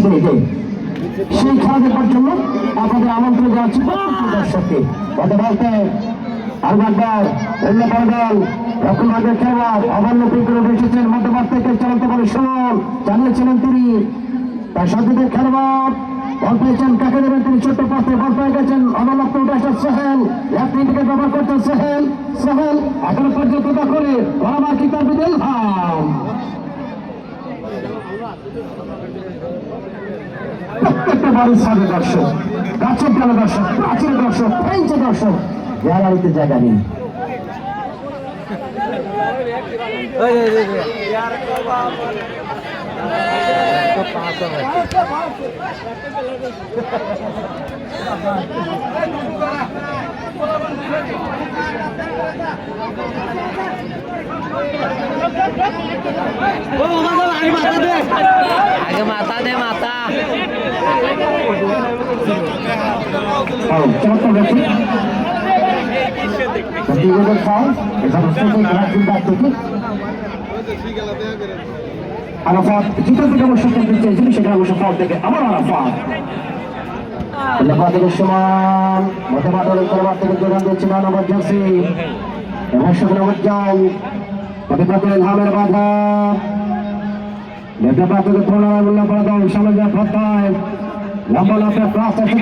মিনিটে সেই খেলা দেখবার জন্য আপনাদের আমন্ত্রণ জানাচ্ছি দর্শককে। গত বলতে আলবারদার দল রকম ভাগের খেলোয়াড় অবান্য পিঙ্কুরে এসেছেন মধ্যপাত থেকে চালাতে পারে সুমন জানিয়েছিলেন তিনি তার সাথে খেলোয়াড় বল পেয়েছেন কাকে দেবেন তিনি ছোট্ট পাশে বল পেয়ে গেছেন অবলক্ষ উঠে আসা সোহেল লেফট থেকে ব্যবহার করছেন সোহেল সোহেল এখনো পর্যন্ত দখলে বরাবর কি করবে ইলহাম প্রত্যেকটা বাড়ির সাথে দর্শক গাছের ডালে দর্শক প্রাচীর দর্শক ফ্রেঞ্চের দর্শক গ্যালারিতে জায়গা নেই। আগে মাথা দে মাথা আরাফাত যেটা থেকে অবশ্য করতে চেয়েছিল সেটা অবশ্য ফল থেকে আবার আরাফাত সমান মধ্যমাঠের খেলোয়াড় থেকে যোগান দিচ্ছে 9 নম্বর জার্সি এবং 17 নম্বর জল প্রতিপক্ষের ইলহামের বাধা নেতা থেকে প্রণামূল্য করে দাও সামনে যা প্রত্যয় লম্বা লম্বা ক্লাস আছে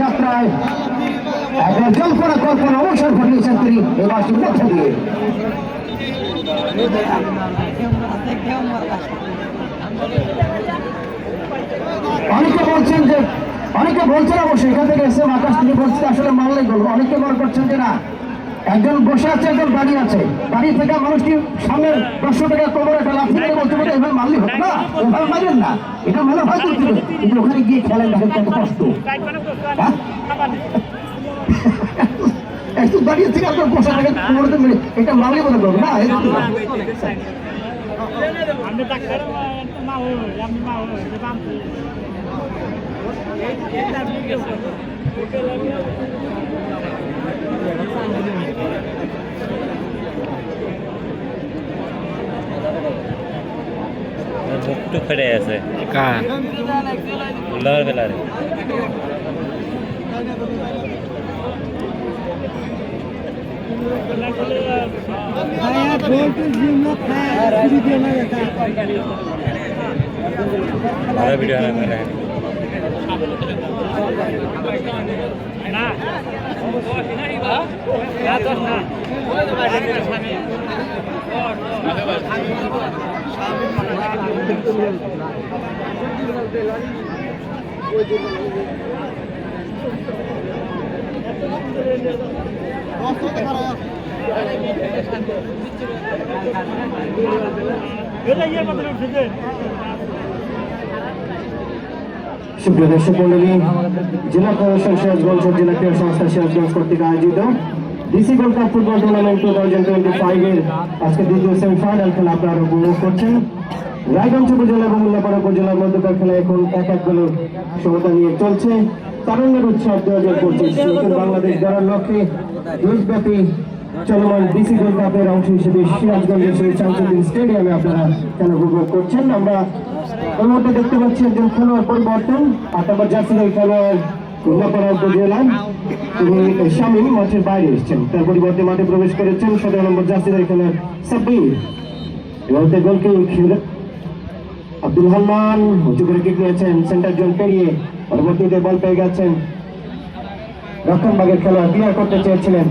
যাত্রায় একবার জল্পনা কল্পনা অবসর ঘটিয়েছেন তিনি এই বাসীর মধ্যে দিয়ে অনেকে বলছেন অবশ্যই এখান থেকে এসে আকাশ তিনি বলছেন আসলে মানলেই বলবো অনেকে মনে করছেন যে না একজন বসে আছে একজন দাঁড়িয়ে আছে দাঁড়িয়ে থেকে মানুষটি সামনের 500 টাকা কোমরে একটা লাফি দিয়ে বলতে পারে এভাবে মারলে হবে না এভাবে মারেন না এটা মনে হয় কিন্তু ওখানে গিয়ে খেলেন দেখেন কত কষ্ট একটু দাঁড়িয়ে থেকে আপনার বসে থাকে কোমরে মেরে এটা মারলে মনে করবো না মুখটু ফেটে আছে উল্লার বেলারে ভিডিও সুপ্রিয় দর্শক মন্ডলী জেলা প্রশাসন সিরাজগঞ্জ জেলা ক্রীড়া সংস্থা সিরাজগঞ্জ কর্তৃক আয়োজিত DC gold cup football tournament 2025 এর আজকে দ্বিতীয় সেমিফাইনাল খেলা আপনারা উপভোগ করছেন। রায়গঞ্জ উপজেলা এবং উল্লাপাড়া উপজেলার মধ্যকার খেলা এখন 1-1 গোলের সমতা নিয়ে চলছে। তারুণ্যের উৎসব 2025 নতুন বাংলাদেশ গড়ার লক্ষ্যে দেশব্যাপী চলমান ডিসি গোল্ড কাপের অংশ হিসেবে সিরাজগঞ্জের শহীদ শামসুদ্দিন স্টেডিয়ামে আপনারা খেলা উপভোগ করছেন। আমরা এর মধ্যে দেখতে পাচ্ছি একজন খেলোয়াড় পরিবর্তন 8 নম্বর জার্সির খেলোয়াড় উল্লাপাড়া উপজেলা তিনি শামীম মাঠের বাইরে এসেছেন, তার পরিবর্তে মাঠে প্রবেশ করেছেন 17 নম্বর জার্সির খেলোয়াড় সাব্বির। এবারে গোলকিক আব্দুল হান্নান উঁচু করে কিক নিয়েছেন সেন্টার জোন পেরিয়ে পরবর্তীতে বল পেয়ে গেছেন রক্ষণভাগের খেলোয়াড় ক্লিয়ার করতে চেয়েছিলেন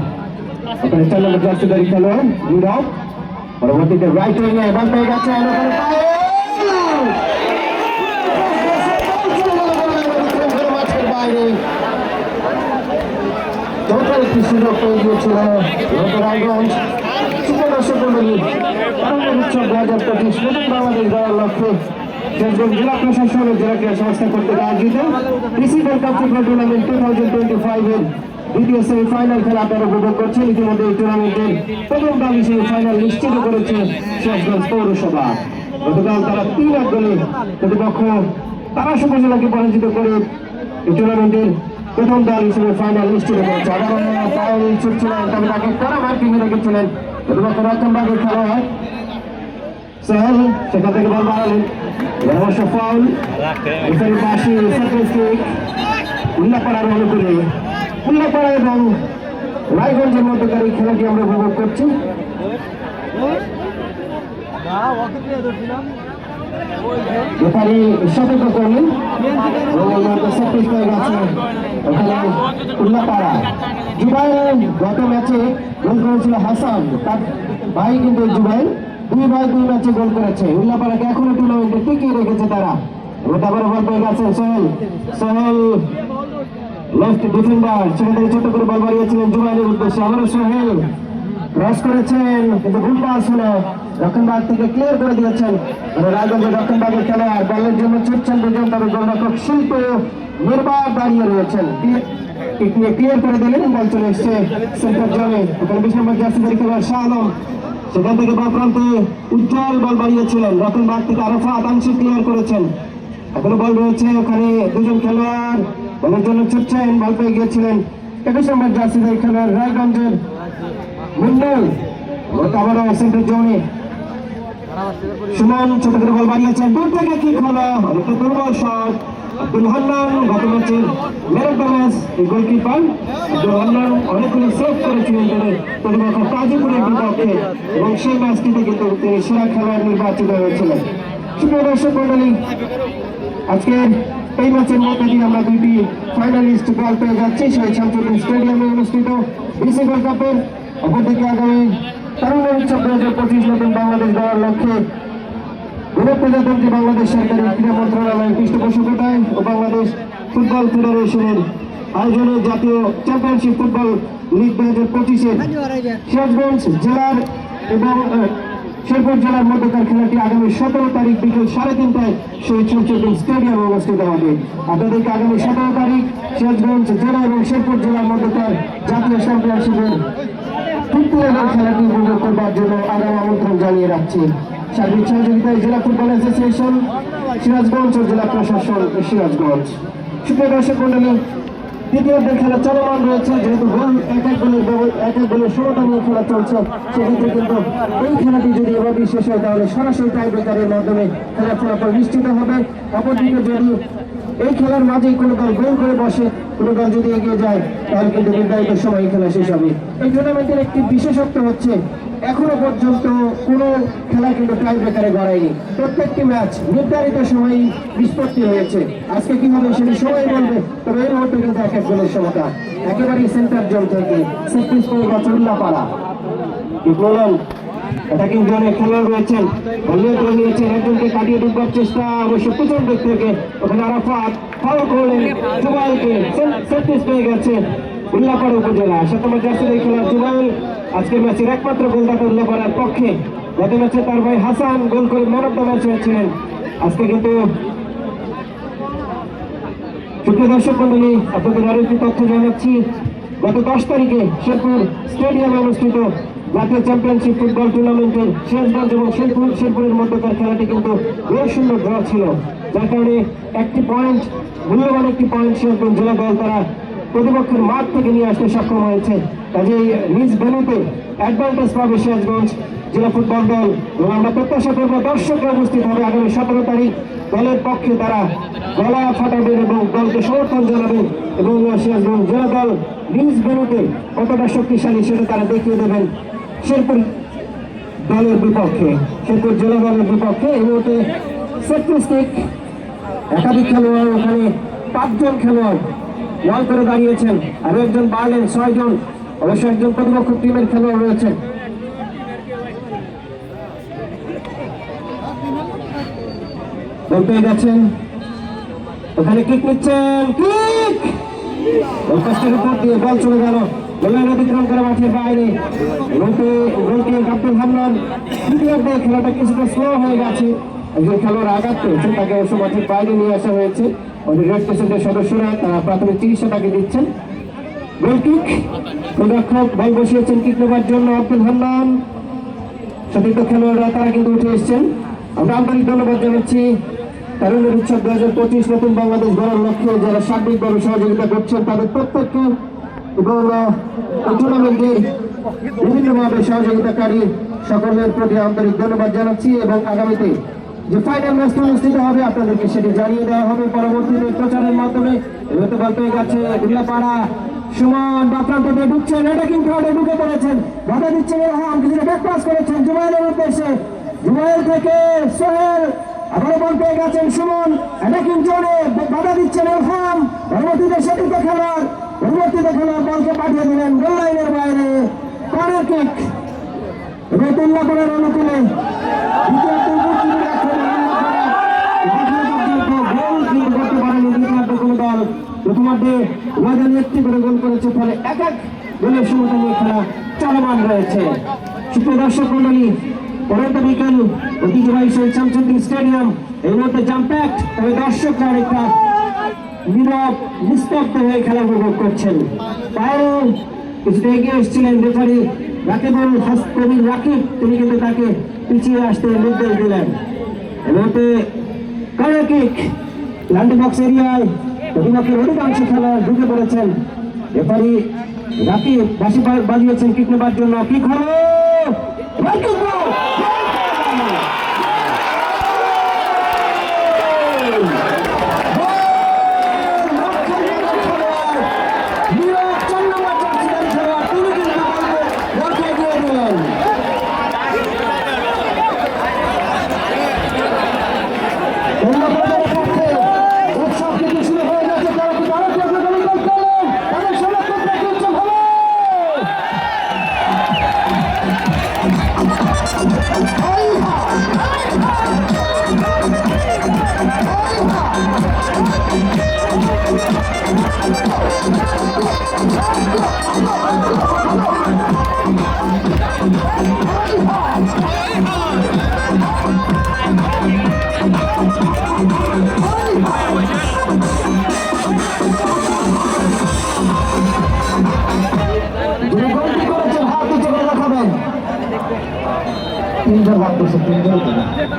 ওখানে 4 নম্বর জার্সিদারি খেলোয়াড় নিরাও পরবর্তীতে রাইট উইংয়ে বল পেয়ে গেছেন একটি সুযোগ পেয়ে গিয়েছিল রায়গঞ্জ দর্শক মন্ডলী উৎসব 2025 নতুন বাংলাদেশ গড়ার লক্ষ্যে সিরাজগঞ্জ জেলা প্রশাসন ও জেলা ক্রীড়া সংস্থা কর্তৃক আয়োজিত DC gold cup football tournament 2025 এর দ্বিতীয় সেমিফাইনাল খেলা আপনারা উপভোগ করছেন। ইতিমধ্যে এই টুর্নামেন্টের প্রথম দল হিসেবে ফাইনাল নিশ্চিত করেছে সিরাজগঞ্জ পৌরসভা। গতকাল তারা 3-1 গোলে প্রতিপক্ষ তারা উপজেলাকে পরাজিত করে এই টুর্নামেন্টের প্রথম দল হিসেবে ফাইনাল নিশ্চিত করেছে। আগামী ছুটছিলেন, তবে তাকে কড়া মার্কিং রেখেছিলেন রতনবাগের খেলোয়াড় সোহেল, সেখান থেকে বল বাড়ালেন, অবশ্য ফাউল। এখানে পাশে উল্লাপাড়ার অনুকূলে উল্লাপাড়া এবং রায়গঞ্জের মধ্যকার এই খেলাটি আমরা উপভোগ করছি। রেফারি সতর্ক করলেন ওখানে উল্লাপাড়া। জুবাইর গত ম্যাচে গোল করেছিল হাসান, তার ভাই কিন্তু জুবাইর 2 ভাই 2 ম্যাচে গোল করেছে। উল্লাপাড়াকে এখনো টুর্নামেন্টে টিকিয়ে রেখেছে তারা। আবার বল পেয়ে গেছেন সোহেল, সোহেল লেফট ডিফেন্ডার, সেখান থেকে ছোট করে বল বাড়িয়েছিলেন জুবাইরের উদ্দেশ্যে। আবারও সোহেল ক্রস করেছেন, কিন্তু ভুল পাস হলো, রক্ষণভাগ থেকে ক্লিয়ার করে দিয়েছেন। রায়গঞ্জের রক্ষণভাগের খেলোয়াড় বলের জন্য ছুটছেন দুজন, তবে গোলরক্ষক শিল্প নির্বাক দাঁড়িয়ে রয়েছেন, ক্লিয়ার করে দিলেন। বল চলে এসছে সেন্টার জোনে, ওখানে 20 নম্বর জার্সিধারী খেলোয়াড় শাহ আলম, সেখান থেকে বা প্রান্তে উজ্জ্বল বল বাড়িয়েছিলেন, রক্ষণভাগ থেকে আরাফাত আংশিক ক্লিয়ার করেছেন। এখনো বল রয়েছে, ওখানে দুজন খেলোয়াড় বলের জন্য ছুটছেন, বল পেয়ে গিয়েছিলেন 21 নম্বর জার্সিধারী খেলোয়াড় রায়গঞ্জের মুন্ডল। আবারও সেন্টার জোনে সুমন ছোট করে বল বাড়িয়েছেন, দূর থেকে কিক হলো, অনেকটা দুর্বল শট। আব্দুল হান্নান গত ম্যাচের man of the match goalkeeper Abdul Hannan অনেকগুলো সেভ করেছিলেন প্রতিপক্ষ তাজিপুরের বিপক্ষে, এবং সেই ম্যাচটিতে কিন্তু তিনি সেরা খেলোয়াড় নির্বাচিত হয়েছিলেন। সুপ্রিয় দর্শক মন্ডলী, আজকের এই ম্যাচের মধ্যে দিয়ে আমরা 2টি ফাইনালিস্ট বল পেয়ে যাচ্ছি সেই শামসুদ্দিন স্টেডিয়ামে অনুষ্ঠিত ডিসি গোল্ড কাপের। অপরদিকে আগামী তারুণ্য উৎসব 2025 নতুন বাংলাদেশ গড়ার লক্ষ্যে গণপ্রজাতন্ত্রী বাংলাদেশ সরকারের ক্রীড়া মন্ত্রণালয়ের পৃষ্ঠপোষকতায় ও বাংলাদেশ ফুটবল ফেডারেশনের আয়োজনে জাতীয় চ্যাম্পিয়নশিপ ফুটবল লিগ 2025-এর সিরাজগঞ্জ জেলার এবং শেরপুর জেলার মধ্যকার খেলাটি আগামী 17 তারিখ বিকেল 3:30টায় শহীদ শামসুদ্দিন স্টেডিয়ামে অনুষ্ঠিত হবে। আপনাদেরকে আগামী 17 তারিখ সিরাজগঞ্জ জেলা এবং শেরপুর জেলার মধ্যকার জাতীয় চ্যাম্পিয়নশিপের তৃতীয় খেলাটি উপভোগ করবার জন্য আগাম আমন্ত্রণ জানিয়ে রাখছি। সার্বিক সহযোগিতায় জেলা ফুটবল অ্যাসোসিয়েশন সিরাজগঞ্জ ও জেলা প্রশাসন সিরাজগঞ্জ। সুপ্রিয় দর্শক মন্ডলী, দ্বিতীয়ার্ধের খেলা চলমান রয়েছে, যেহেতু গোল এক এক গোলের সমতা নিয়ে খেলা চলছে, সেক্ষেত্রে কিন্তু এই খেলাটি যদি এভাবেই শেষ হয় তাহলে সরাসরি টাই ব্রেকারের মাধ্যমে খেলার ফলাফল নিশ্চিত হবে। অপরদিকে যদি এই খেলার মাঝেই কোনো দল গোল করে বসে, কোনো দল যদি এগিয়ে যায়, তাহলে কিন্তু নির্ধারিত সময় খেলা শেষ হবে। এই টুর্নামেন্টের একটি বিশেষত্ব হচ্ছে এখনো পর্যন্ত কোনো খেলা কিন্তু টাই ব্রেকারে গড়ায়নি। প্রত্যেকটি ম্যাচ নির্ধারিত সময় নিষ্পত্তি হয়েছে। আজকে কি হবে সেটি সবাই বলবে, তবে এই মুহূর্তে কিন্তু এক এক গোলের সমতা একেবারেই সেন্টার জোন থেকে সেপ্টিস করে গেছে উল্লাপাড়া। কি বললেন, অ্যাটাকিং জোনে খেলোয়াড় রয়েছেন, বলিয়ে করে নিয়েছেন, একজনকে কাটিয়ে ঢুকবার চেষ্টা, অবশ্য পিছন দিক থেকে ওখানে আরাফাত ফাউল করলেন জুবাইলকে, সেপ্টিস পেয়ে গেছে উল্লাপাড়া উপজেলা। 7 নম্বর জার্সিধারী খেলোয়াড় জুবাইল আজকের ম্যাচের একমাত্র গোলদাতা উল্লাপাড়ার পক্ষে। গত ম্যাচে তার ভাই হাসান গোল করে ম্যান অফ দ্য ম্যাচ হয়েছিলেন। আজকে কিন্তু সুপ্রিয় দর্শক মন্ডলী, আপনাদের আরো একটি তথ্য জানাচ্ছি, গত 10 তারিখে শেরপুর স্টেডিয়ামে অনুষ্ঠিত জাতীয় চ্যাম্পিয়নশিপ ফুটবল টুর্নামেন্টের সিরাজগঞ্জ এবং শেরপুরের মধ্যকার খেলাটি কিন্তু গোলশূন্য ড্র ছিল, যার কারণে একটি পয়েন্ট, মূল্যবান একটি পয়েন্ট সিরাজগঞ্জ জেলা দল তারা প্রতিপক্ষের মাঠ থেকে নিয়ে আসতে সক্ষম হয়েছে। কাজেই নিজ ভেন্যুতে অ্যাডভান্টেজ পাবে সিরাজগঞ্জ জেলা ফুটবল দল, এবং আমরা প্রত্যাশা করবো দর্শকরা উপস্থিত হবে আগামী 17 তারিখ। দলের পক্ষে তারা গলা ফাটাবেন এবং দলকে সমর্থন জানাবেন, এবং সিরাজগঞ্জ জেলা দল নিজ ভেন্যুতে কতটা শক্তিশালী সেটা তারা দেখিয়ে দেবেন শেরপুর দলের বিপক্ষে, শেরপুর জেলা দলের বিপক্ষে। এই মুহূর্তে সেপ্টিস্টিক একাধিক খেলোয়াড়, ওখানে 5 জন খেলোয়াড় ওয়াল করে দাঁড়িয়েছেন, আরো একজন বাড়লেন 6 জন, অবশ্য একজন প্রতিপক্ষ টিমের খেলোয়াড় রয়েছেন। বল পেয়ে গেছেন, ওখানে কিক নিচ্ছেন, কিক কষ্টের উপর দিয়ে বল চলে গেল, গোলের অতিক্রম করে মাঠের বাইরে। গোলকিপার আব্দুল হান্নান দ্বিতীয়ার্ধে খেলাটা কিছুটা স্লো হয়ে গেছে, একজন খেলোয়াড় আঘাত পেয়েছে, তাকে অবশ্য মাঠের বাইরে নিয়ে আসা হয়েছে। আমাদের রেড ক্রিসেন্টের সদস্যরা তারা প্রাথমিক চিকিৎসা তাকে দিচ্ছেন। গোল কিক, গোলরক্ষক বল বসিয়েছেন কিক নেবার জন্য আব্দুল হান্নান, সতীর্থ খেলোয়াড়রা তারা কিন্তু উঠে এসছেন। আমরা আন্তরিক ধন্যবাদ জানাচ্ছি তারুণ্যের উৎসব 2025 নতুন বাংলাদেশ গড়ার লক্ষ্যে যারা সার্বিকভাবে সহযোগিতা করছেন তাদের প্রত্যেককে এবং এই টুর্নামেন্টের বিভিন্নভাবে সহযোগিতাকারী সকলের প্রতি আন্তরিক ধন্যবাদ জানাচ্ছি এবং আগামীতে যে ফাইনাল ম্যাচটি অনুষ্ঠিত হবে আপনাদেরকে সেটি জানিয়ে দেওয়া হবে পরবর্তীতে প্রচারের মাধ্যমে। এবার বল পেয়ে গেছে উল্লাপাড়া, সুমন বাপ্রান্ত দিয়ে ঢুকছেন, এটা কিন্তু ঢুকে পড়েছেন, বাধা দিচ্ছেন এরকম কিছুটা ব্যাক পাস করেছেন জুবাইরের উদ্দেশ্যে, জুবাইর থেকে সোহেল, আবারও বল পেয়ে গেছেন সুমন, এটা কিন্তু বাধা দিচ্ছেন এরকম, পরবর্তীতে সেটিতে খেলোয়াড় বলকে পাঠিয়ে দিলেন গোল লাইনের বাইরে, কর্নার কিক রতুল্লা করার অনুকূলে প্রথমার্ধে রাজানি একটি করে গোল করেছে, ফলে এক গোলের সমতা নিয়ে খেলা চলমান রয়েছে। সুপ্রিয় দর্শক মন্ডলী, পরন্ত বিকেল ঐতিহ্যবাহী শহীদ শামসুদ্দিন স্টেডিয়াম এই মুহূর্তে জাম প্যাক্ট, তবে দর্শকরা একটা নীরব নিস্তব্ধ হয়ে খেলা উপভোগ করছেন। পায়ে কিছুটা এগিয়ে এসেছিলেন রেফারি রাকিবুল কবির রাকিব, তিনি কিন্তু তাকে পিছিয়ে আসতে নির্দেশ দিলেন। এই মুহূর্তে কর্নার কিক, ল্যান্ড বক্স এরিয়ায় প্রতিপক্ষের অধিকাংশ খেলোয়াড় ঢুকে পড়েছেন, রেফারি রাকিব বাঁশি বাজিয়েছেন কিক নেবার জন্য, কিক হলো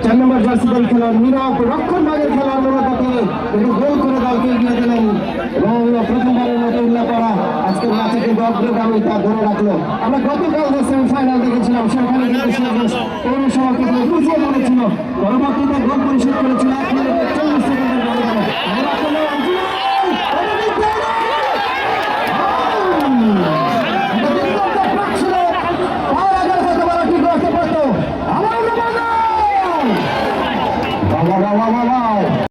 চার নম্বর জার্সি দল খেলোয়াড় নীরব রক্ষণ ভাগের খেলোয়াড় মোড়াটাকে একটু গোল করে দলকে এগিয়ে দিলেন এবং প্রথমবারের মতো উল্লাপাড়া আজকের ম্যাচে কিন্তু অগ্রগামী তা ধরে রাখলো। আমরা গতকাল যে সেমিফাইনাল দেখেছিলাম সেখানে কিন্তু পৌরসভাকে পিছিয়ে পড়েছিল, পরবর্তীতে গোল পরিশোধ করেছিল 1 মিনিট 40 সেকেন্ডের ব্যবধানে। বাবা